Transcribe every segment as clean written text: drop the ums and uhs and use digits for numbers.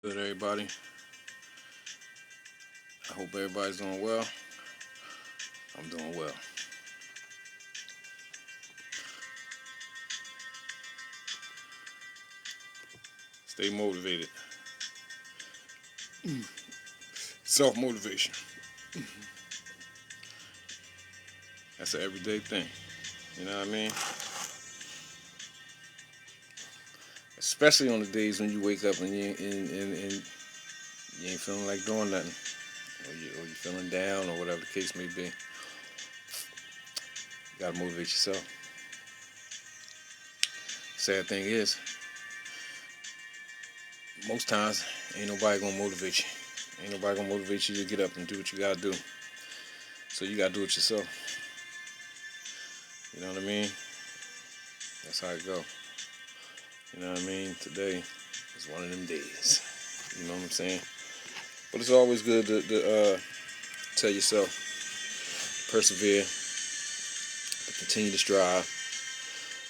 Good, everybody. I hope everybody's doing well. I'm doing well. Stay motivated. Self motivation. That's an everyday thing. You know what I mean? Especially on the days when you wake up and and you ain't feeling like doing nothing, or you feeling down, or whatever the case may be. You gotta motivate yourself. Sad thing is, most times ain't nobody gonna motivate you. Ain't nobody gonna motivate you to get up and do what you gotta do. So you gotta do it yourself. You know what I mean? That's how it go. You know what I mean? Today is one of them days. You know what I'm saying? But it's always good to tell yourself, persevere, to continue to strive,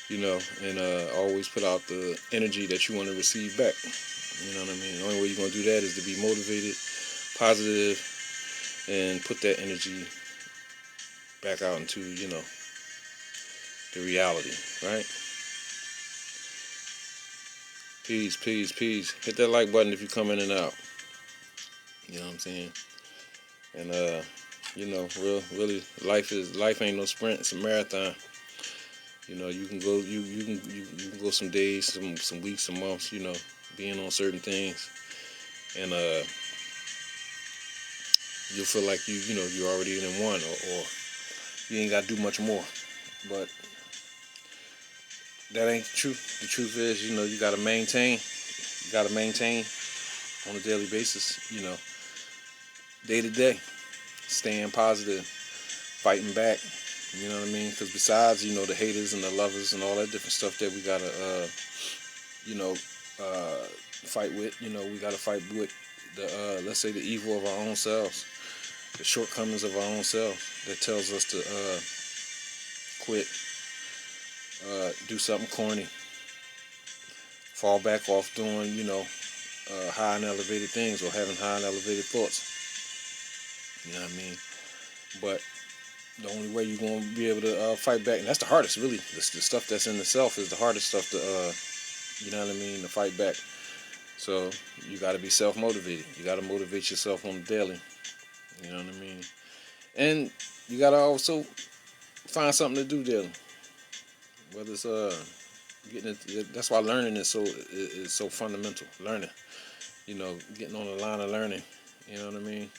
and always put out the energy that you want to receive back. You know what I mean? The only way you're going to do that is to be motivated, positive, and put that energy back out into, the reality, right? Peace, peace, peace. Hit that like button if you come in and out. You know what I'm saying? And, life ain't no sprint, it's a marathon. You can go you can go some days, some weeks, some months, being on certain things, and you'll feel like you already in one, or you ain't got to do much more. But that ain't the truth. The truth is, you got to maintain. You got to maintain on a daily basis. Day to day, staying positive, fighting back. You know what I mean? Because besides, the haters and the lovers and all that different stuff that we gotta, you know, fight with. We gotta fight with the, let's say, the evil of our own selves, the shortcomings of our own selves that tells us to quit, do something corny, fall back off doing, high and elevated things or having high and elevated thoughts. You know what I mean? But the only way you're gonna be able to fight back, and that's the hardest, really. The stuff that's in the self is the hardest stuff to, you know what I mean, to fight back. So you got to be self motivated. You got to motivate yourself on the daily. You know what I mean? And you got to also find something to do daily. Whether it's getting it, that's why learning is so fundamental. Learning, getting on the line of learning. You know what I mean?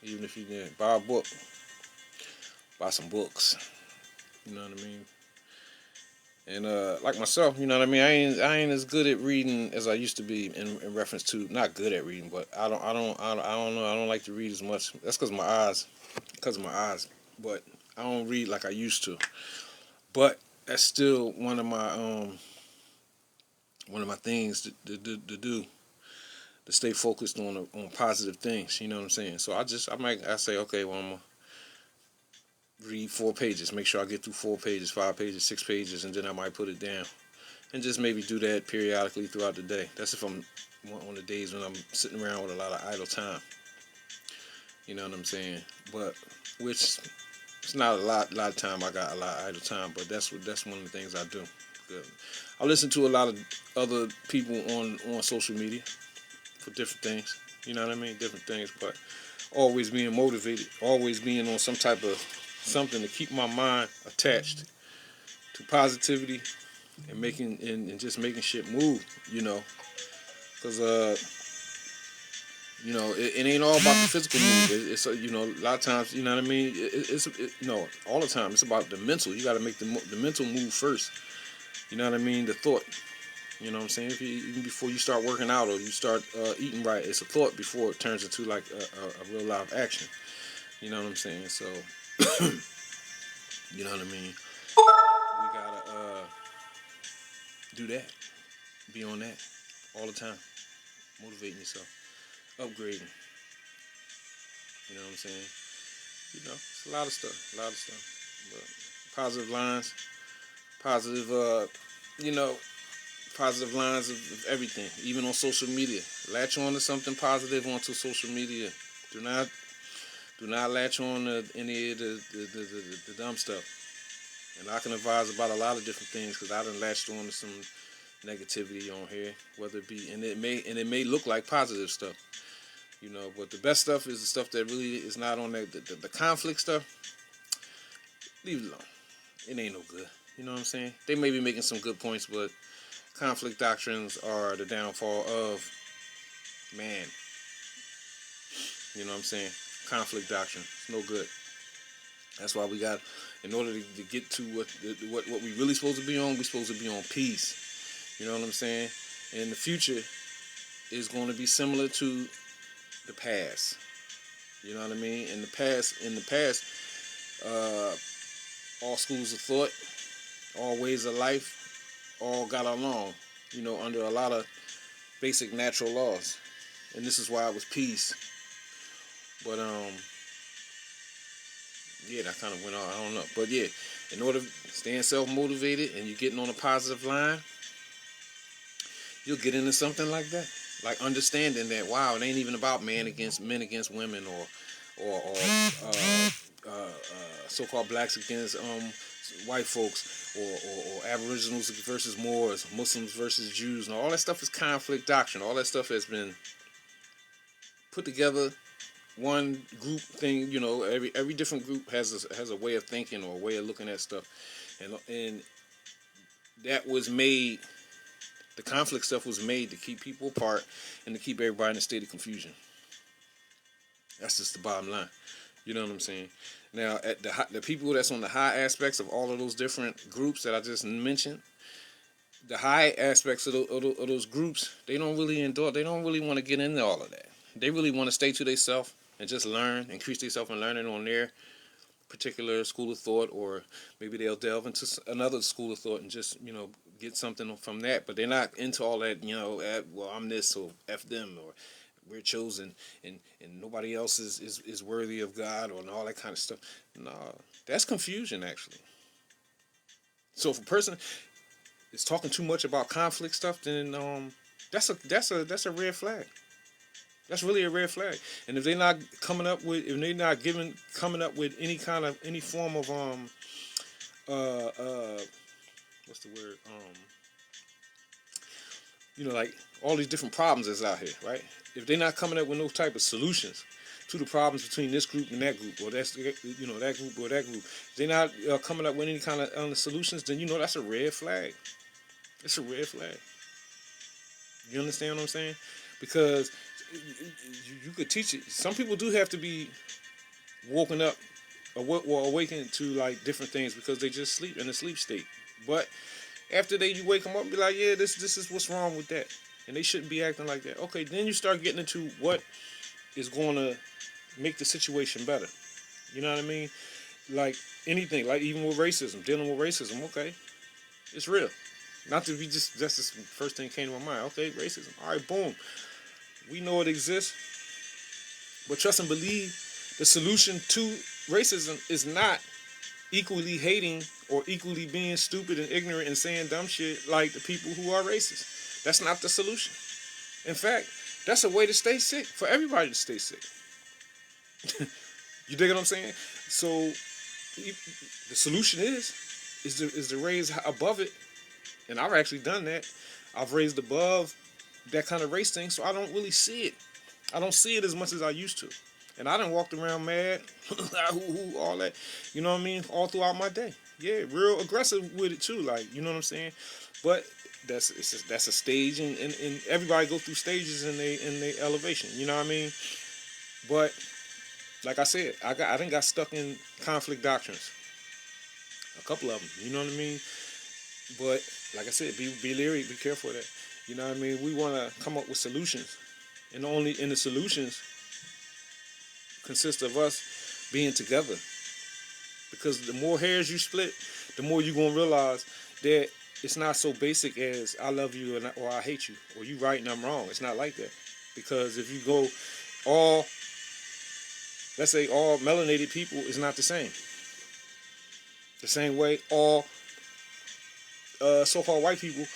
Even if you didn't buy a book, buy some books. You know what I mean? And like myself, you know what I mean. I ain't as good at reading as I used to be in reference to, not good at reading, but I don't know. I don't like to read as much. That's because of my eyes. But I don't read like I used to. But that's still one of my things to do, to stay focused on positive things. You know what I'm saying? So I say, okay, well, I'm gonna read 4 pages. Make sure I get through 4 pages, 5 pages, 6 pages, and then I might put it down, and just maybe do that periodically throughout the day. That's if I'm on the days when I'm sitting around with a lot of idle time. You know what I'm saying? But which it's not a lot of time. I got a lot of idle time, but that's one of the things I do. Good. I listen to a lot of other people on social media for different things. You know what I mean? Different things, but always being motivated, always being on some type of something to keep my mind attached to positivity and and just making shit move. Because it ain't all about the physical move. It's a lot of times, you know what I mean. All the time. It's about the mental. You got to make the mental move first. You know what I mean. The thought. You know what I'm saying? Even before you start working out or you start eating right, it's a thought before it turns into like a real live action. You know what I'm saying? So, you know what I mean? We gotta do that. Be on that all the time. Motivating yourself. Upgrading. You know what I'm saying? It's a lot of stuff. A lot of stuff. But positive lines. Positive, you know, positive lines of everything, even on social media. Latch on to something positive onto social media. Do not latch on to any of the dumb stuff. And I can advise about a lot of different things because I done latched on to some negativity on here, whether it be and it may look like positive stuff, but the best stuff is the stuff that really is not on the conflict stuff. Leave it alone. It ain't no good. You know what I'm saying? They may be making some good points, but conflict doctrines are the downfall of man. You know what I'm saying? Conflict doctrine. It's no good. That's why we got, in order to get to what we really supposed to be on, we supposed to be on peace. You know what I'm saying? And the future is going to be similar to the past. You know what I mean? In the past, all schools of thought, all ways of life, all got along, under a lot of basic natural laws. And this is why it was peace. But yeah, that kind of went on. I don't know. But yeah, in order to staying self-motivated and you're getting on a positive line, you'll get into something like that. Like understanding that, wow, it ain't even about men against women or so-called blacks against white folks or Aboriginals versus Moors, Muslims versus Jews, and all that stuff is conflict doctrine. All that stuff has been put together. One group thing, every different group has a way of thinking or a way of looking at stuff, and that was made. The conflict stuff was made to keep people apart and to keep everybody in a state of confusion. That's just the bottom line. You know what I'm saying? Now, at the people that's on the high aspects of all of those different groups that I just mentioned, the high aspects of those groups, they don't really endure. They don't really want to get into all of that. They really want to stay to themselves and just learn, increase themselves in learning on their particular school of thought, or maybe they'll delve into another school of thought and just, get something from that. But they're not into all that, well, I'm this, or F them, or we're chosen, and nobody else is worthy of God, or and all that kind of stuff. No, that's confusion, actually. So if a person is talking too much about conflict stuff, then that's a red flag. That's really a red flag. And if they're not coming up with any form of what's the word? Like all these different problems that's out here, right? If they're not coming up with no type of solutions to the problems between this group and that group, or that group or that group, if they're not coming up with any kind of solutions, then that's a red flag. It's a red flag. You understand what I'm saying? Because you could teach it. Some people do have to be woken up or awakened to like different things because they just sleep in a sleep state. But after you wake them up and be like, yeah, this is what's wrong with that. And they shouldn't be acting like that. Okay, then you start getting into what is going to make the situation better. You know what I mean? Like anything, like even with racism, dealing with racism, okay, it's real. Not to be that's the first thing that came to my mind. Okay, racism. All right, boom. We know it exists. But trust and believe the solution to racism is not equally hating or equally being stupid and ignorant and saying dumb shit like the people who are racist. That's not the solution. In fact, that's a way to stay sick, for everybody to stay sick. You dig what I'm saying? So the solution is to raise above it. And I've actually done that. I've raised above that kind of race thing, so I don't really see it. I don't see it as much as I used to. And I done walked around mad, all that, you know what I mean, all throughout my day. Yeah, real aggressive with it too, like, you know what I'm saying? But that's a stage, and everybody go through stages in they elevation, you know what I mean? But like I said, I done got stuck in conflict doctrines, a couple of them, you know what I mean? But like I said, be leery, be careful of that. You know what I mean? We want to come up with solutions, and the solutions consist of us being together. Because the more hairs you split, the more you're gonna realize that it's not so basic as I love you or I hate you, or you right and I'm wrong. It's not like that. Because if you go let's say all melanated people is not the same. The same way all so-called white people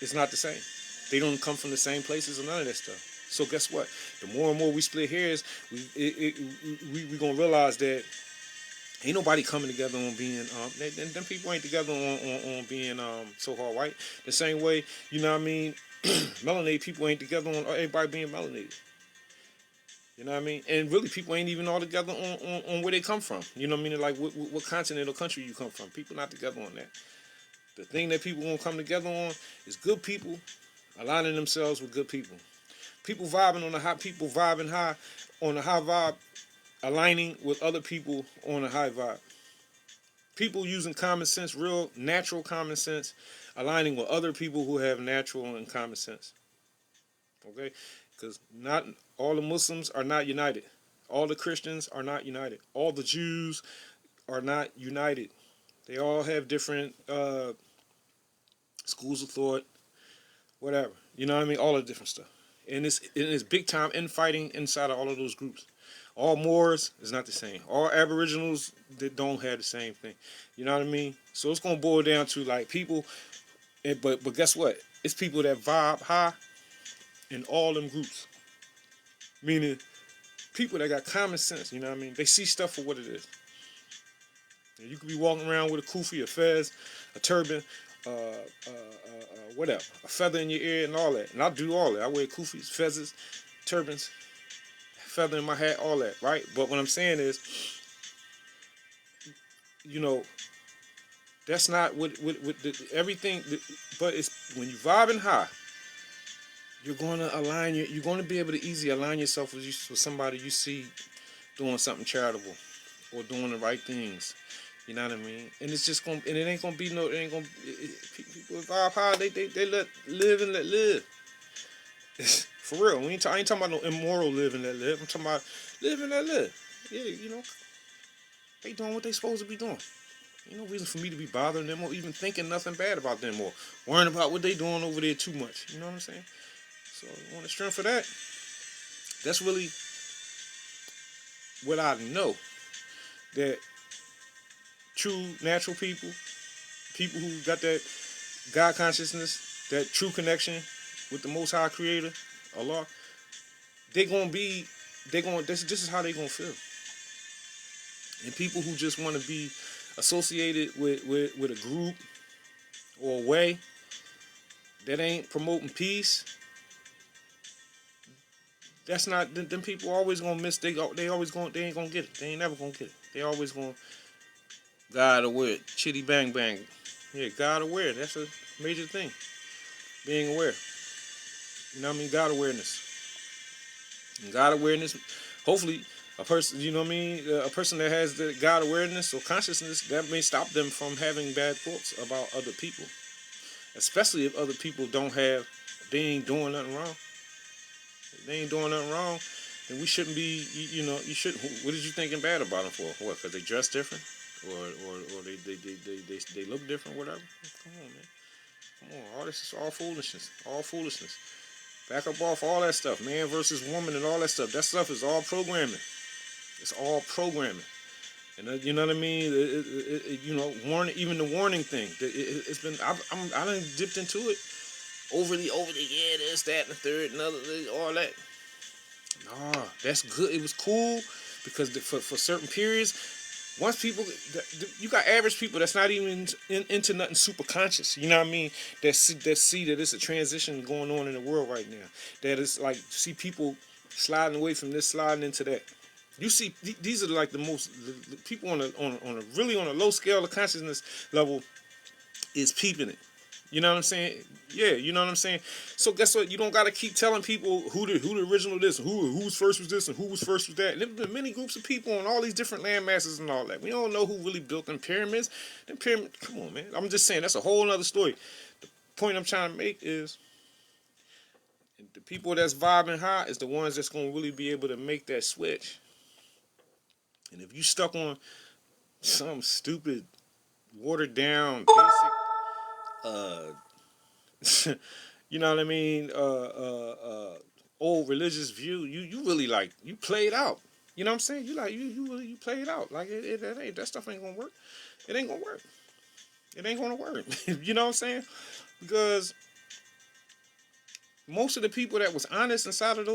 It's not the same. They don't come from the same places or none of that stuff. So guess what? The more and more we split hairs, we gonna realize that ain't nobody coming together on being them people ain't together on being so-called white. The same way, you know what I mean, melanated people ain't together on everybody being melanated. You know what I mean? And really, people ain't even all together on where they come from. You know what I mean? Like what continent or country you come from. People not together on that. The thing that people gonna come together on is good people aligning themselves with good people. People vibing on the high. People vibing high on the high vibe, aligning with other people on a high vibe. People using common sense, real natural common sense, aligning with other people who have natural and common sense. Okay, because not all the Muslims are not united. All the Christians are not united. All the Jews are not united. They all have different schools of thought, whatever. You know what I mean? All the different stuff. And it's big time infighting inside of all of those groups. All Moors is not the same. All Aboriginals that don't have the same thing. You know what I mean? So it's gonna boil down to like people, but guess what? It's people that vibe high in all them groups. Meaning people that got common sense. You know what I mean? They see stuff for what it is. You could be walking around with a kufi, a fez, a turban, whatever, a feather in your ear and all that. And I do all that. I wear kufis, fezzes, turbans, feather in my hat, all that, right? But what I'm saying is, you know, that's not what everything. But it's when you vibing high, you're going to align you're going to be able to easily align yourself with somebody you see doing something charitable or doing the right things. You know what I mean? And it's just gonna, and it ain't gonna be no, it ain't gonna. People vibe high. They let live and let live. For real. I ain't talking about no immoral live and let live. I'm talking about live and let live. Yeah, you know, they doing what they supposed to be doing. Ain't no reason for me to be bothering them or even thinking nothing bad about them or worrying about what they doing over there too much. You know what I'm saying? So on the strength for that, that's really what I know. That true natural people, people who got that God consciousness, that true connection with the Most High Creator, Allah, this is how they gonna feel. And people who just want to be associated with a group or a way that ain't promoting peace, that's not, them people always gonna miss, they ain't gonna get it. They ain't never gonna get it. They always gonna, God aware, chitty bang bang. Yeah, God aware, that's a major thing. Being aware. You know what I mean? God awareness. And God awareness, hopefully, a person, you know what I mean? A person that has the God awareness or consciousness, that may stop them from having bad thoughts about other people. Especially if other people they ain't doing nothing wrong. If they ain't doing nothing wrong, then we shouldn't be, you shouldn't, what is you thinking bad about them for? What, because they dress different? Or they look different, whatever? Come on, man. Come on, all this is all foolishness. All foolishness. Back up off all that stuff, man versus woman and all that stuff. That stuff is all programming. It's all programming. And you know what I mean? Even the warning thing. It's been, I done dipped into it over the year, this, that, and the third, and all that. Nah, that's good. It was cool because for certain periods, once people, you got average people that's not even into nothing super conscious. You know what I mean? That see that it's a transition going on in the world right now. That it's like, see people sliding away from this, sliding into that. You see, these are like the people on a really on a low scale of consciousness level is peeping it. You know what I'm saying? Yeah, you know what I'm saying? So guess what? You don't got to keep telling people who the original this, who's first was this, and who was first was that. And there have been many groups of people on all these different land masses and all that. We don't know who really built them pyramids. Come on, man. I'm just saying, that's a whole other story. The point I'm trying to make is the people that's vibing high is the ones that's going to really be able to make that switch. And if you stuck on some stupid, watered down, basic, you know what I mean, old religious view, you really like, you played out. You know what I'm saying? You really played out. Like that stuff ain't gonna work. It ain't gonna work. It ain't gonna work. You know what I'm saying? Because Most of the people that was honest inside of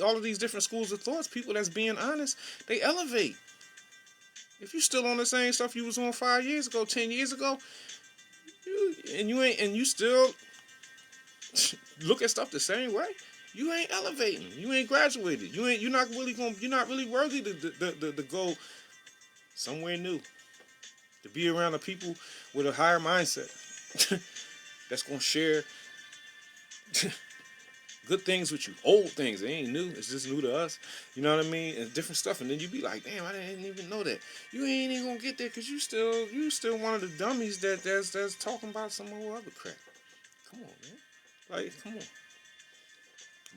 all of these different schools of thoughts, people that's being honest, they elevate. If you still on the same stuff you was on 5 years ago, 10 years ago, you still look at stuff the same way, you ain't elevating. You ain't graduated. You're not really worthy to go somewhere new. To be around the people with a higher mindset that's gonna share good things with you. Old things, they ain't new. It's just new to us. You know what I mean? And different stuff. And then you be like, damn, I didn't even know that. You ain't even gonna get there because you still one of the dummies that's talking about some old other crap. Come on, man. Like, come on.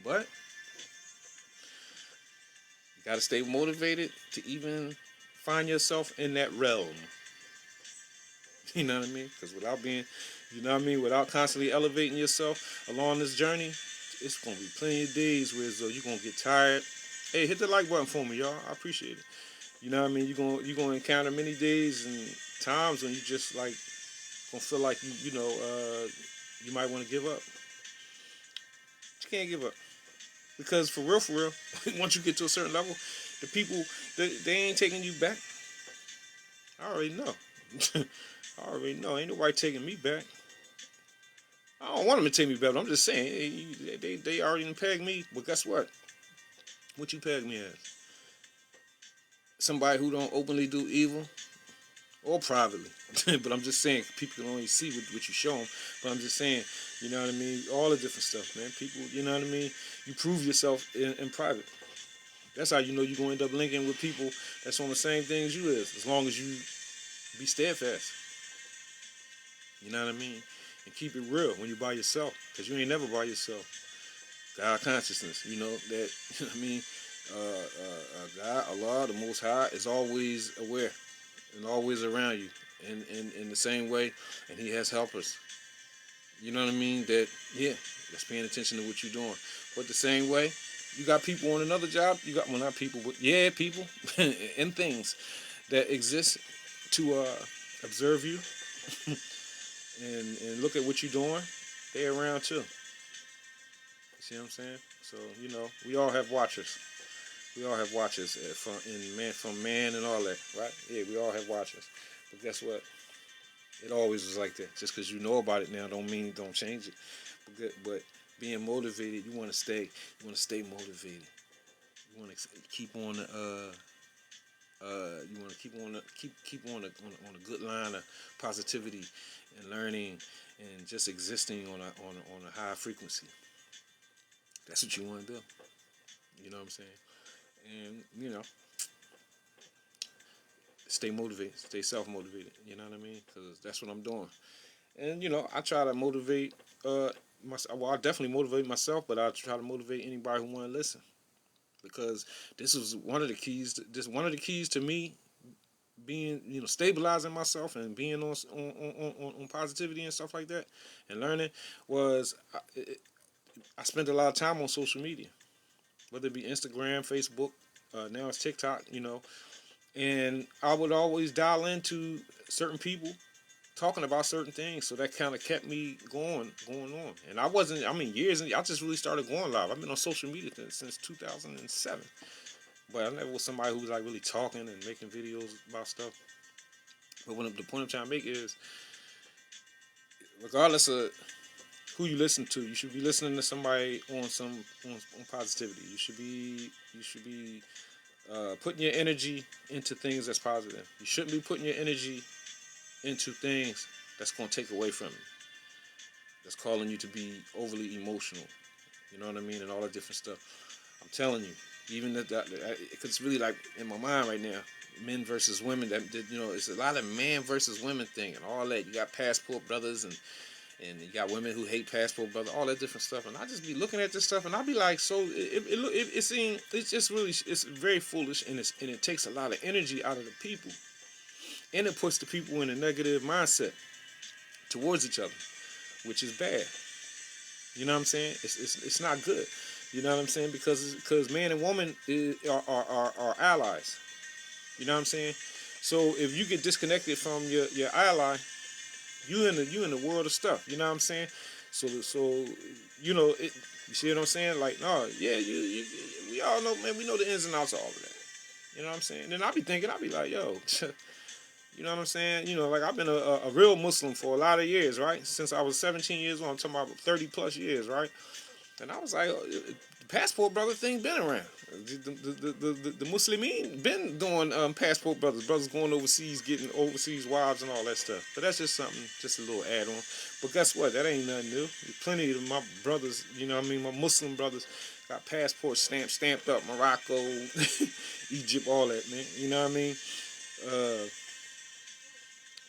But you gotta stay motivated to even find yourself in that realm. You know what I mean? Because without constantly elevating yourself along this journey, it's gonna be plenty of days where you're gonna get tired. Hey, hit the like button for me, y'all. I appreciate it. You know what I mean? You're gonna encounter many days and times when you just like gonna feel like you might want to give up. But you can't give up because for real, once you get to a certain level, the people they ain't taking you back. I already know. Ain't nobody taking me back. I don't want them to take me back. But I'm just saying, they already done pegged me. But guess what? What you peg me as? Somebody who don't openly do evil or privately. But I'm just saying, people can only see what you show them. But I'm just saying, you know what I mean? All the different stuff, man. People, you know what I mean? You prove yourself in private. That's how you know you're going to end up linking with people that's on the same things you is. As long as you be steadfast. You know what I mean? And keep it real when you're by yourself. Because you ain't never by yourself. God consciousness, you know, that, I mean, God, Allah, the Most High, is always aware and always around you in the same way. And He has helpers. You know what I mean? That, yeah, that's paying attention to what you're doing. But the same way, you got people on another job. You got, well, not people, but yeah, people and things that exist to observe you and look at what you're doing. They're around too. You see what I'm saying? So, you know, we all have watchers. We all have watchers from man and all that, right? Yeah, we all have watchers. But guess what? It always was like that. Just because you know about it now don't mean don't change it. But being motivated, you want to stay motivated. You want to keep on the you want to keep on a good line of positivity and learning and just existing on a high frequency. That's what you want to do. You know what I'm saying? And, you know, stay motivated, stay self-motivated. You know what I mean? Because that's what I'm doing. And, you know, I try to motivate myself. Well, I definitely motivate myself, but I try to motivate anybody who want to listen. Because this is one of the keys. One of the keys to me being, you know, stabilizing myself and being on positivity and stuff like that and learning was I spent a lot of time on social media, whether it be Instagram, Facebook, now it's TikTok, you know, and I would always dial into certain people talking about certain things, so that kind of kept me going on. And I wasn't, I mean, years, and I just really started going live. I've been on social media since 2007, but I never was somebody who was like really talking and making videos about stuff. But the point I'm trying to make is, regardless of who you listen to, you should be listening to somebody on positivity. You should be putting your energy into things that's positive. You shouldn't be putting your energy into things that's going to take away from you. That's calling you to be overly emotional. You know what I mean? And all that different stuff. I'm telling you, even that because it's really like in my mind right now, men versus women. You know, it's a lot of man versus women thing and all that. You got passport brothers and you got women who hate passport brothers, all that different stuff. And I just be looking at this stuff and I be like, so it's just really, it's very foolish and it takes a lot of energy out of the people. And it puts the people in a negative mindset towards each other, which is bad. You know what I'm saying? It's not good. You know what I'm saying? Because man and woman are allies. You know what I'm saying? So if you get disconnected from your ally, you in the world of stuff. You know what I'm saying? So you know You see what I'm saying? Like, no, yeah, we all know, man. We know the ins and outs of all of that. You know what I'm saying? Then I'll be like, yo, you know what I'm saying? You know, like I've been a real Muslim for a lot of years, right? Since I was 17 years old, I'm talking about 30 plus years, right? And I was like, the passport brother thing been around. The Muslimin been doing passport brothers going overseas, getting overseas wives and all that stuff. But that's just something, just a little add on. But guess what? That ain't nothing new. Plenty of my brothers, you know what I mean, my Muslim brothers got passports stamped up, Morocco, Egypt, all that, man. You know what I mean? Uh,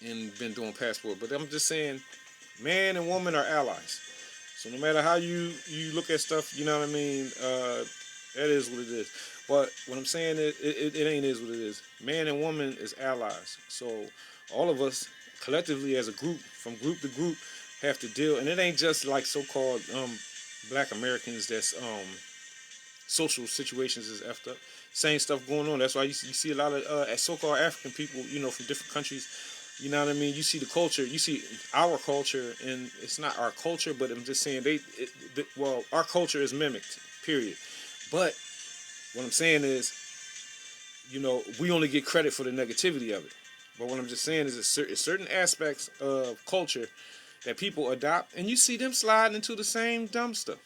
and been doing passport. But I'm just saying, man and woman are allies. So no matter how you look at stuff, you know what I mean, that is what it is. But what I'm saying is, it ain't is what it is. Man and woman is allies. So all of us collectively as a group, from group to group, have to deal. And it ain't just like so-called black Americans that's social situations is effed up. Same stuff going on. That's why you see a lot of so-called African people, you know, from different countries. You know what I mean? You see the culture. You see our culture, and it's not our culture, but I'm just saying well, our culture is mimicked. Period. But what I'm saying is, you know, we only get credit for the negativity of it. But what I'm just saying is, certain aspects of culture that people adopt, and you see them sliding into the same dumb stuff.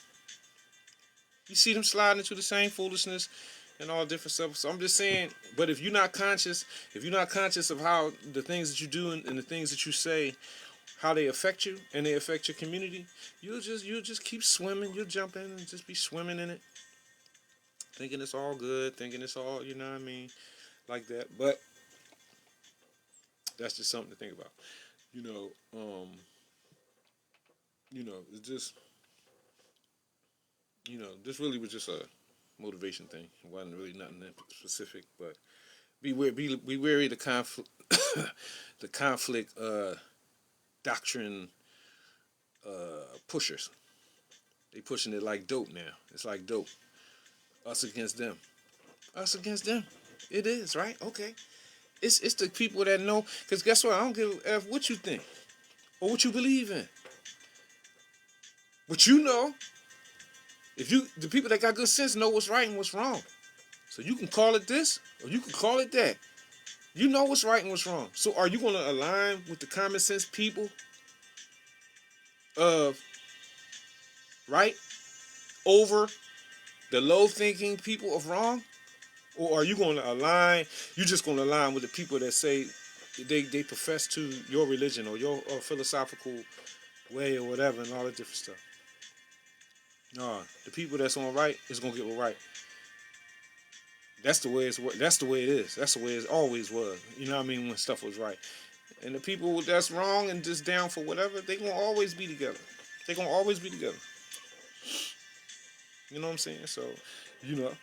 You see them sliding into the same foolishness and all different stuff. So I'm just saying, but if you're not conscious of how the things that you do and the things that you say, how they affect you and they affect your community, you'll just keep swimming. You'll jump in and just be swimming in it, thinking it's all good, thinking it's all, you know what I mean, like that. But that's just something to think about. You know, it's just, this really was just a motivation thing. It wasn't really nothing that specific, but be wary of the conflict, the conflict doctrine pushers. They pushing it like dope now. It's like dope. Us against them. Us against them. It is, right? Okay. It's the people that know. Because guess what? I don't give a F what you think or what you believe in. But you know, the people that got good sense know what's right and what's wrong. So you can call it this or you can call it that. You know what's right and what's wrong. So are you going to align with the common sense people of right over the low thinking people of wrong? Or are you going to align, you're just going to align with the people that say they profess to your religion or your philosophical way or whatever and all that different stuff? No, the people that's on right is going to get what right. That's the way that's the way it is. That's the way it always was. You know what I mean? When stuff was right. And the people that's wrong and just down for whatever, they going to always be together. They going to always be together. You know what I'm saying? So, you know,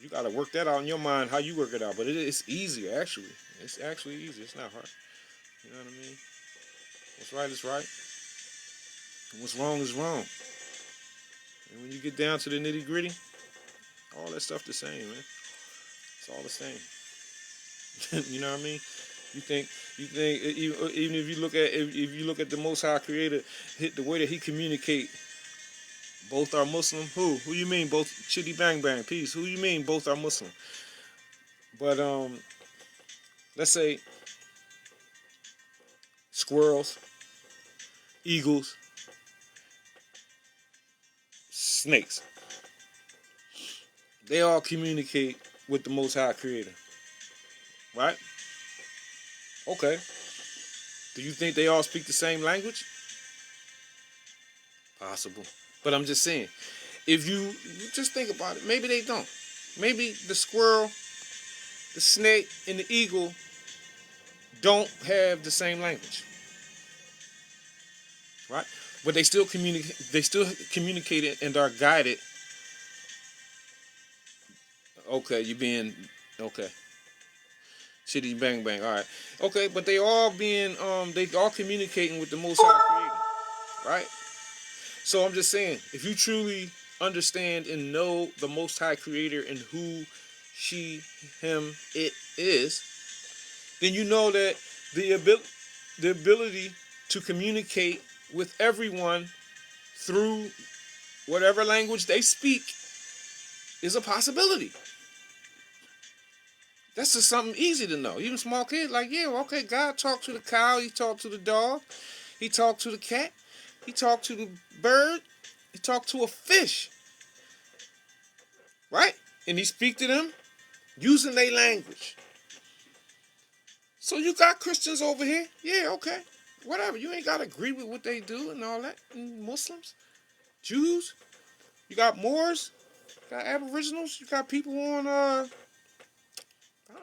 you got to work that out in your mind, how you work it out. But it's easier, actually. It's actually easy. It's not hard. You know what I mean? What's right is right. And what's wrong is wrong. And when you get down to the nitty gritty, all that stuff the same, man. It's all the same. You know what I mean? You think even if you look at the Most High Creator, the way that He communicate, both are Muslim. Who you mean both? Chitty bang bang, peace. Who you mean both are Muslim? But let's say squirrels, eagles, snakes. They all communicate with the Most High Creator, right? Okay. Do you think they all speak the same language? Possible. But I'm just saying, if you just think about it, maybe they don't. Maybe the squirrel, the snake, and the eagle don't have the same language, right? But they still communicate. They still communicate and are guided. Okay, you being okay. Chitty bang bang. All right. Okay, but they all communicating with the Most High Creator, right? So I'm just saying, if you truly understand and know the Most High Creator and who she, him, it is, then you know that the ability to communicate with everyone through whatever language they speak is a possibility. That's just something easy to know. Even small kids, like, yeah, okay, God talked to the cow, he talked to the dog, he talked to the cat, he talked to the bird, he talked to a fish, right? And he speak to them using their language. So you got Christians over here, yeah, okay, whatever. You ain't gotta agree with what they do and all that. And Muslims, Jews, you got Moors, you got Aboriginals, you got people on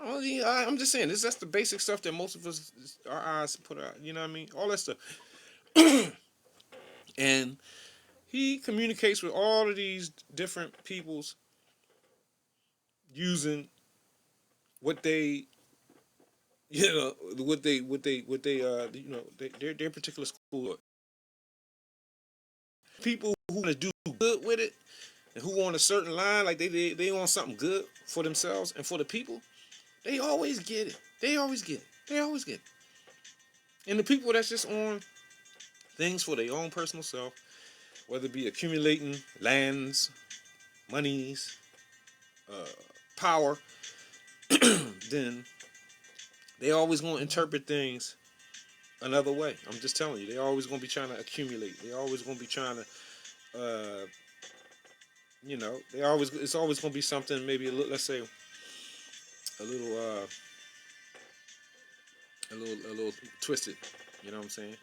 I don't know, I'm just saying that's the basic stuff that most of us our eyes put out. You know what I mean? All that stuff. And he communicates with all of these different peoples using what they, their particular school. People who want to do good with it and who want a certain line, like they want something good for themselves and for the people. They always get it. They always get it. They always get it. And the people that's just on things for their own personal self, whether it be accumulating lands, monies, uh, power, then they always gonna interpret things another way. I'm just telling you, they always gonna be trying to accumulate. They always gonna be trying to, it's always gonna be something. Maybe let's say a little, a little twisted. You know what I'm saying?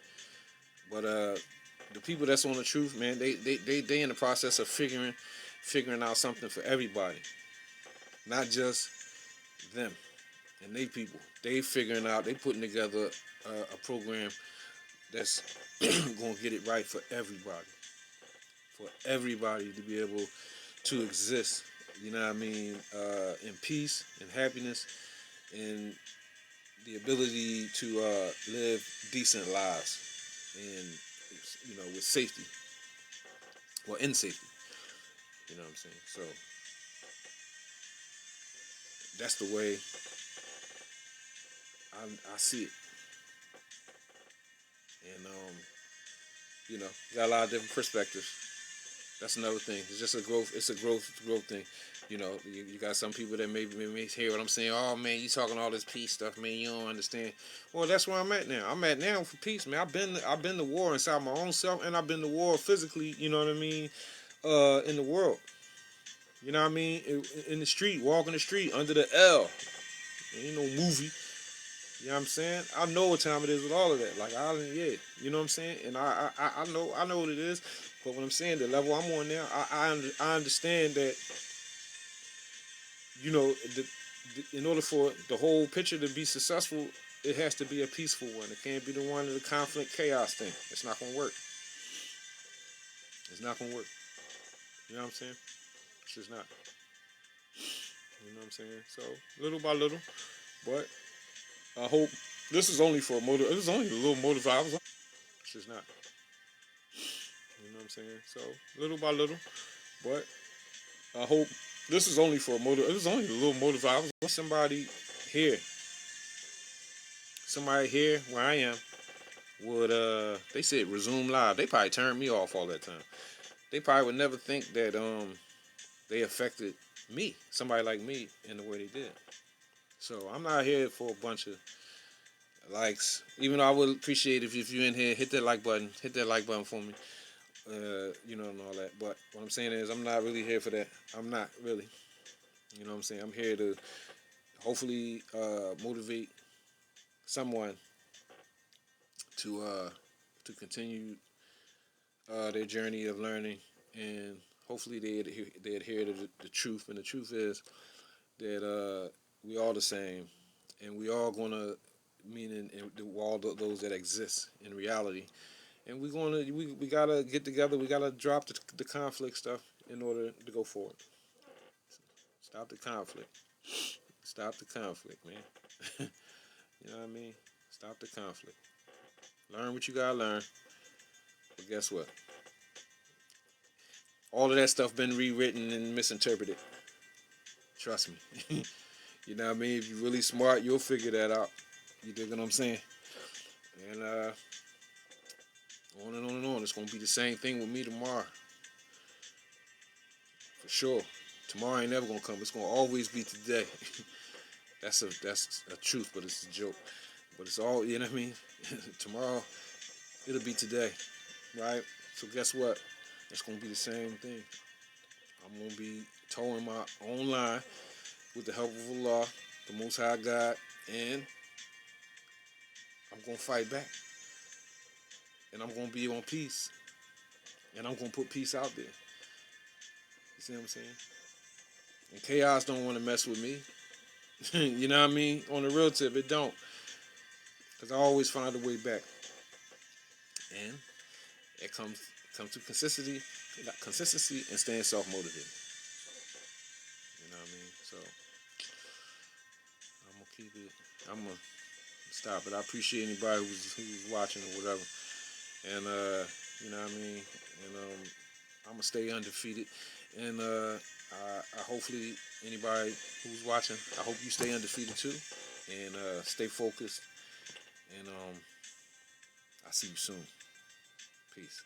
But the people that's on the truth, man, they in the process of figuring out something for everybody, not just them and they people. They figuring out, they putting together a program that's gonna get it right for everybody to be able to exist. You know what I mean? In peace and happiness, and the ability to live decent lives, and with safety, well, in safety. You know what I'm saying? So that's the way I see it, and got a lot of different perspectives. That's another thing. It's just a growth. It's a growth thing. You got some people that may hear what I'm saying. Oh man, you talking all this peace stuff, man. You don't understand. Well, that's where I'm at now. I'm at now for peace, man. I've been to war inside my own self, and I've been to war physically. You know what I mean? In the world. You know what I mean? In the street, walking the street under the L. Ain't no movie. You know what I'm saying? I know what time it is with all of that. Like yeah, you know what I'm saying? And I know what it is. But what I'm saying, the level I'm on now, I understand that in order for the whole picture to be successful, it has to be a peaceful one. It can't be the one of the conflict chaos thing. It's not gonna work. It's not gonna work. You know what I'm saying? It's just not. You know what I'm saying? So little by little, but I hope this is only for a motive. This is only a little motive. It's just not. You know what I'm saying? So little by little, but I hope this is only for a motive. This is only a little motive. I was here, somebody here where I am would they said resume live. They probably turned me off all that time. They probably would never think that they affected me, somebody like me, in the way they did. So I'm not here for a bunch of likes. Even though I would appreciate if you're in here, hit that like button. Hit that like button for me. And all that. But what I'm saying is, I'm not really here for that. I'm not really. You know what I'm saying? I'm here to hopefully motivate someone to continue their journey of learning, and hopefully they adhere to the truth. And the truth is that we all the same, and we all gonna meaning all those that exist in reality. And we gotta get together. We gotta drop the conflict stuff in order to go forward. Stop the conflict. Stop the conflict, man. You know what I mean? Stop the conflict. Learn what you gotta learn. But guess what? All of that stuff been rewritten and misinterpreted. Trust me. You know what I mean? If you're really smart, you'll figure that out. You dig what I'm saying? And on and on and on. It's gonna be the same thing with me tomorrow. for sure. Tomorrow ain't never gonna come. It's gonna always be today. That's a truth, but it's a joke. But it's all, you know what I mean. Tomorrow it'll be today, right? So guess what? It's gonna be the same thing. I'm gonna be towing my own line with the help of Allah, the Most High God, and I'm gonna fight back. And I'm gonna be on peace. And I'm gonna put peace out there. You see what I'm saying? And chaos don't want to mess with me. You know what I mean? On the real tip, it don't. Because I always find a way back. And it comes to consistency and staying self-motivated. You know what I mean? So I'm gonna keep it. I'm gonna stop it. I appreciate anybody who's watching or whatever. And you know what I mean? And I'm gonna stay undefeated. And I hopefully anybody who's watching, I hope you stay undefeated too. And stay focused. And I'll see you soon. Peace.